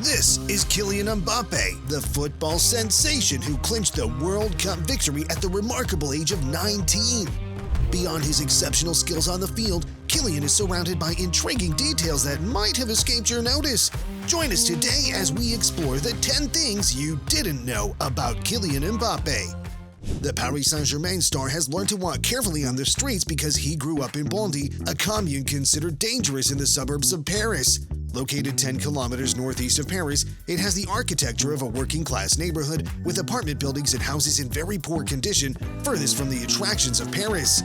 This is Kylian Mbappe, the football sensation who clinched the World Cup victory at the remarkable age of 19. Beyond his exceptional skills on the field, Kylian is surrounded by intriguing details that might have escaped your notice. Join us today as we explore the 10 things you didn't know about Kylian Mbappe. The Paris Saint-Germain star has learned to walk carefully on the streets because he grew up in Bondy, a commune considered dangerous in the suburbs of Paris. Located 10 kilometers northeast of Paris, it has the architecture of a working-class neighborhood with apartment buildings and houses in very poor condition, furthest from the attractions of Paris.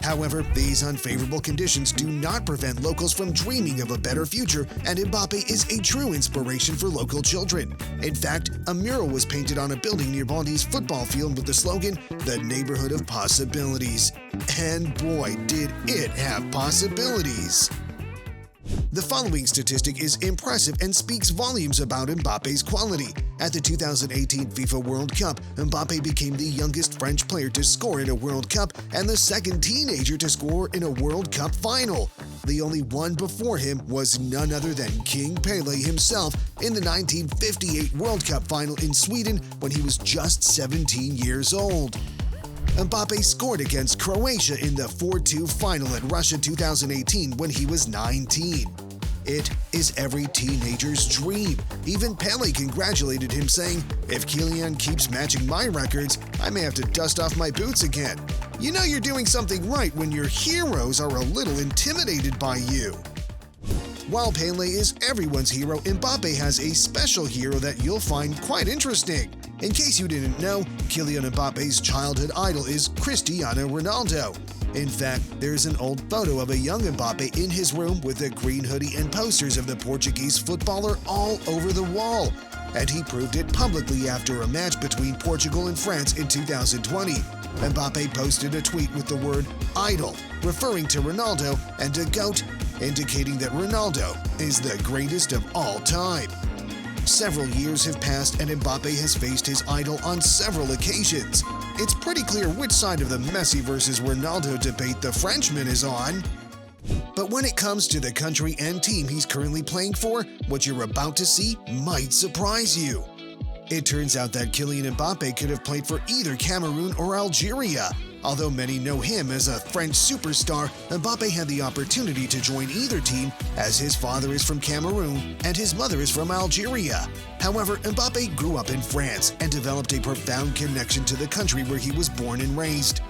However, these unfavorable conditions do not prevent locals from dreaming of a better future, and Mbappe is a true inspiration for local children. In fact, a mural was painted on a building near Bondy's football field with the slogan, "The Neighborhood of Possibilities." And boy, did it have possibilities! The following statistic is impressive and speaks volumes about Mbappe's quality. At the 2018 FIFA World Cup, Mbappe became the youngest French player to score in a World Cup and the second teenager to score in a World Cup final. The only one before him was none other than King Pelé himself in the 1958 World Cup final in Sweden when he was just 17 years old. Mbappe scored against Croatia in the 4-2 final at Russia 2018 when he was 19. It is every teenager's dream. Even Pelé congratulated him, saying, "If Kylian keeps matching my records, I may have to dust off my boots again." You know you're doing something right when your heroes are a little intimidated by you. While Pelé is everyone's hero, Mbappe has a special hero that you'll find quite interesting. In case you didn't know, Kylian Mbappe's childhood idol is Cristiano Ronaldo. In fact, there's an old photo of a young Mbappe in his room with a green hoodie and posters of the Portuguese footballer all over the wall. And he proved it publicly after a match between Portugal and France in 2020. Mbappe posted a tweet with the word "idol," referring to Ronaldo, and a goat, indicating that Ronaldo is the greatest of all time. Several years have passed and Mbappe has faced his idol on several occasions. It's pretty clear which side of the Messi versus Ronaldo debate the Frenchman is on. But when it comes to the country and team he's currently playing for, what you're about to see might surprise you. It turns out that Kylian Mbappe could have played for either Cameroon or Algeria. Although many know him as a French superstar, Mbappe had the opportunity to join either team as his father is from Cameroon and his mother is from Algeria. However, Mbappe grew up in France and developed a profound connection to the country where he was born and raised.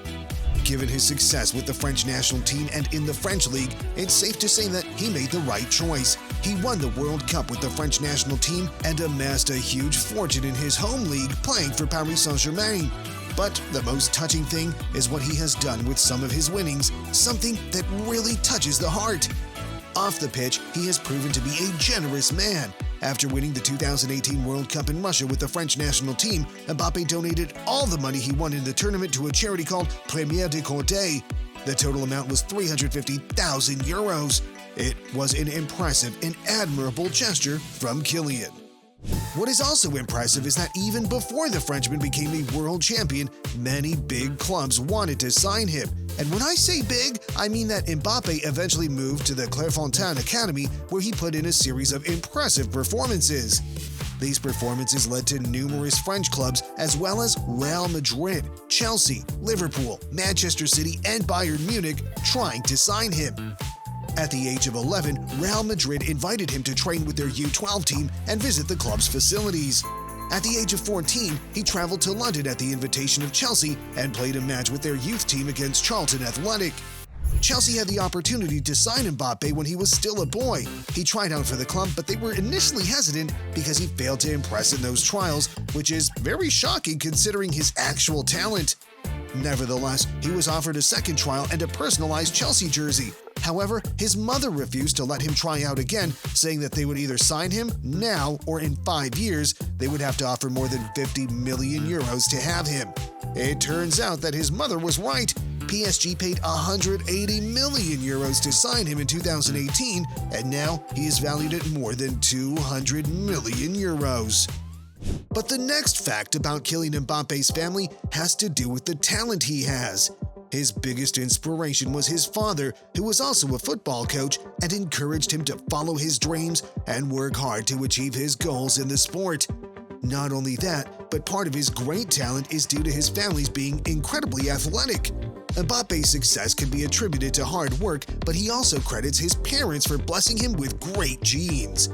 Given his success with the French national team and in the French league, it's safe to say that he made the right choice. He won the World Cup with the French national team and amassed a huge fortune in his home league playing for Paris Saint-Germain. But the most touching thing is what he has done with some of his winnings, something that really touches the heart. Off the pitch, he has proven to be a generous man. After winning the 2018 World Cup in Russia with the French national team, Mbappe donated all the money he won in the tournament to a charity called Premier de Côté. The total amount was 350,000 euros. It was an impressive and admirable gesture from Kylian. What is also impressive is that even before the Frenchman became a world champion, many big clubs wanted to sign him. And when I say big, I mean that Mbappe eventually moved to the Clairefontaine Academy, where he put in a series of impressive performances. These performances led to numerous French clubs, as well as Real Madrid, Chelsea, Liverpool, Manchester City, and Bayern Munich trying to sign him. At the age of 11, Real Madrid invited him to train with their U12 team and visit the club's facilities. At the age of 14, he traveled to London at the invitation of Chelsea and played a match with their youth team against Charlton Athletic. Chelsea had the opportunity to sign Mbappe when he was still a boy. He tried out for the club, but they were initially hesitant because he failed to impress in those trials, which is very shocking considering his actual talent. Nevertheless, he was offered a second trial and a personalized Chelsea jersey. However, his mother refused to let him try out again, saying that they would either sign him now or in 5 years, they would have to offer more than 50 million euros to have him. It turns out that his mother was right. PSG paid 180 million euros to sign him in 2018, and now he is valued at more than 200 million euros. But the next fact about Kylian Mbappe's family has to do with the talent he has. His biggest inspiration was his father, who was also a football coach and encouraged him to follow his dreams and work hard to achieve his goals in the sport. Not only that, but part of his great talent is due to his family's being incredibly athletic. Mbappe's success can be attributed to hard work, but he also credits his parents for blessing him with great genes.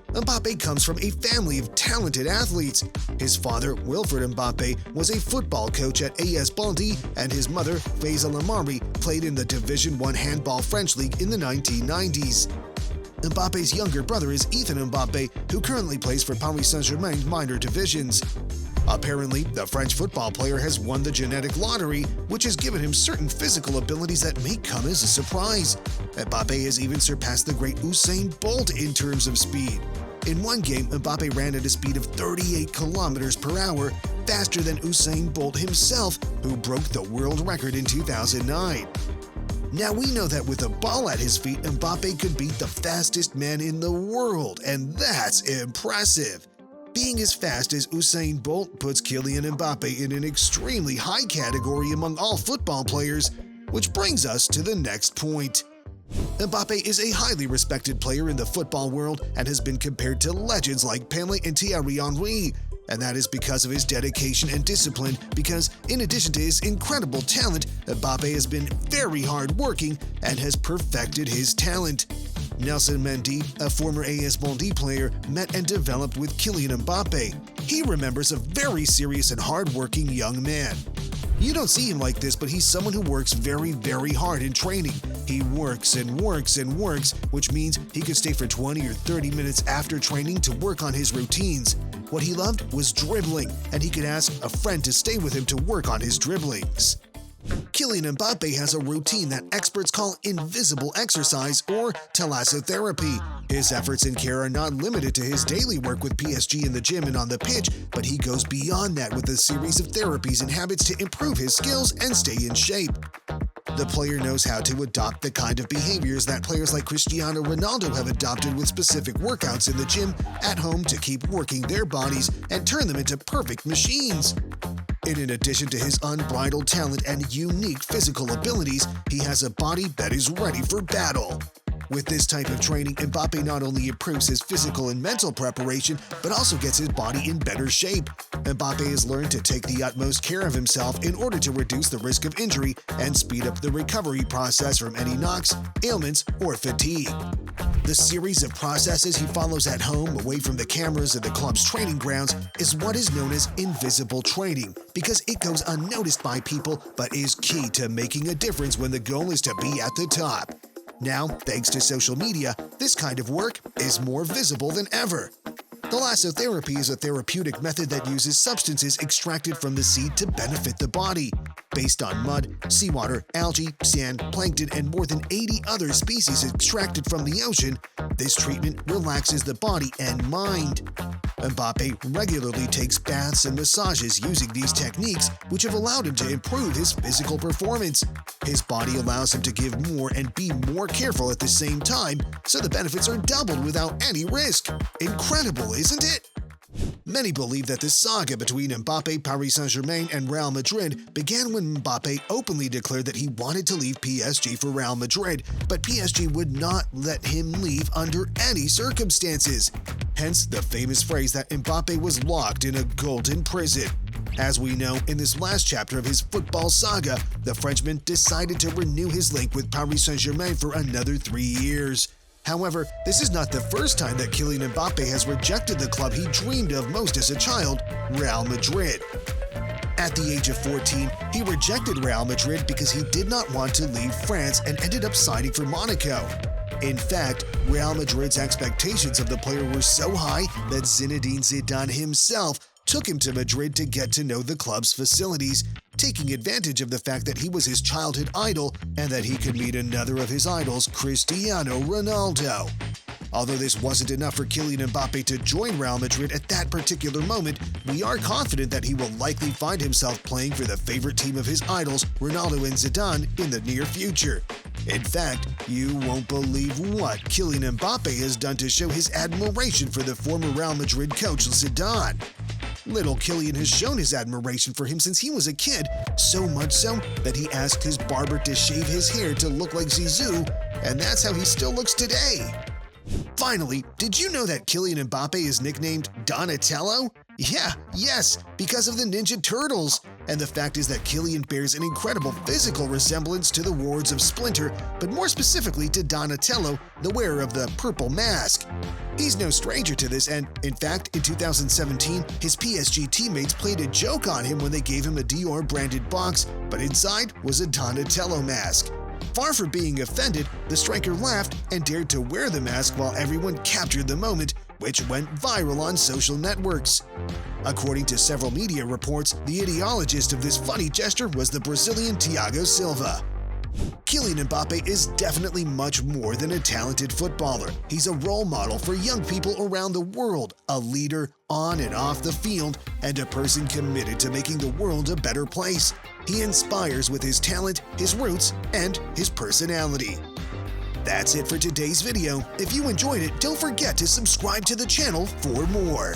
Mbappe comes from a family of talented athletes. His father, Wilfred Mbappe, was a football coach at AS Bondy, and his mother, Faiza Lamari, played in the Division I Handball French League in the 1990s. Mbappe's younger brother is Ethan Mbappe, who currently plays for Paris Saint-Germain's minor divisions. Apparently, the French football player has won the genetic lottery, which has given him certain physical abilities that may come as a surprise. Mbappe has even surpassed the great Usain Bolt in terms of speed. In one game, Mbappe ran at a speed of 38 kilometers per hour, faster than Usain Bolt himself, who broke the world record in 2009. Now we know that with a ball at his feet, Mbappe could beat the fastest man in the world, and that's impressive. Being as fast as Usain Bolt puts Kylian Mbappe in an extremely high category among all football players, which brings us to the next point. Mbappe is a highly respected player in the football world and has been compared to legends like Pelé and Thierry Henry, and that is because of his dedication and discipline, because in addition to his incredible talent, Mbappe has been very hard-working and has perfected his talent. Nelson Mendy, a former AS Bondy player, met and developed with Kylian Mbappe. He remembers a very serious and hard-working young man. You don't see him like this, but he's someone who works very, very hard in training. He works and works and works, which means he could stay for 20 or 30 minutes after training to work on his routines. What he loved was dribbling, and he could ask a friend to stay with him to work on his dribblings. Kylian Mbappe has a routine that experts call invisible exercise or thalassotherapy. His efforts and care are not limited to his daily work with PSG in the gym and on the pitch, but he goes beyond that with a series of therapies and habits to improve his skills and stay in shape. The player knows how to adopt the kind of behaviors that players like Cristiano Ronaldo have adopted with specific workouts in the gym at home to keep working their bodies and turn them into perfect machines. And in addition to his unbridled talent and unique physical abilities, he has a body that is ready for battle. With this type of training, Mbappe not only improves his physical and mental preparation, but also gets his body in better shape. Mbappe has learned to take the utmost care of himself in order to reduce the risk of injury and speed up the recovery process from any knocks, ailments, or fatigue. The series of processes he follows at home, away from the cameras of the club's training grounds, is what is known as invisible training, because it goes unnoticed by people but is key to making a difference when the goal is to be at the top. Now, thanks to social media, this kind of work is more visible than ever. Thalassotherapy is a therapeutic method that uses substances extracted from the sea to benefit the body. Based on mud, seawater, algae, sand, plankton, and more than 80 other species extracted from the ocean, this treatment relaxes the body and mind. Mbappe regularly takes baths and massages using these techniques, which have allowed him to improve his physical performance. His body allows him to give more and be more careful at the same time, so the benefits are doubled without any risk. Incredible, isn't it? Many believe that the saga between Mbappe, Paris Saint-Germain, and Real Madrid began when Mbappe openly declared that he wanted to leave PSG for Real Madrid, but PSG would not let him leave under any circumstances. Hence the famous phrase that Mbappe was locked in a golden prison. As we know, in this last chapter of his football saga, the Frenchman decided to renew his link with Paris Saint-Germain for another 3 years. However, this is not the first time that Kylian Mbappe has rejected the club he dreamed of most as a child, Real Madrid. At the age of 14, he rejected Real Madrid because he did not want to leave France and ended up signing for Monaco. In fact, Real Madrid's expectations of the player were so high that Zinedine Zidane himself took him to Madrid to get to know the club's facilities, taking advantage of the fact that he was his childhood idol and that he could meet another of his idols, Cristiano Ronaldo. Although this wasn't enough for Kylian Mbappe to join Real Madrid at that particular moment, we are confident that he will likely find himself playing for the favorite team of his idols, Ronaldo and Zidane, in the near future. In fact, you won't believe what Kylian Mbappe has done to show his admiration for the former Real Madrid coach Zidane. Little Kylian has shown his admiration for him since he was a kid, so much so that he asked his barber to shave his hair to look like Zizou, and that's how he still looks today. Finally, did you know that Kylian Mbappe is nicknamed Donatello? Yes, because of the Ninja Turtles. And the fact is that Kylian bears an incredible physical resemblance to the wards of Splinter, but more specifically to Donatello, the wearer of the purple mask. He's no stranger to this, and in fact, in 2017, his PSG teammates played a joke on him when they gave him a Dior-branded box, but inside was a Donatello mask. Far from being offended, the striker laughed and dared to wear the mask while everyone captured the moment, which went viral on social networks. According to several media reports, the ideologist of this funny gesture was the Brazilian Thiago Silva. Kylian Mbappe is definitely much more than a talented footballer. He's a role model for young people around the world, a leader on and off the field, and a person committed to making the world a better place. He inspires with his talent, his roots, and his personality. That's it for today's video. If you enjoyed it, don't forget to subscribe to the channel for more.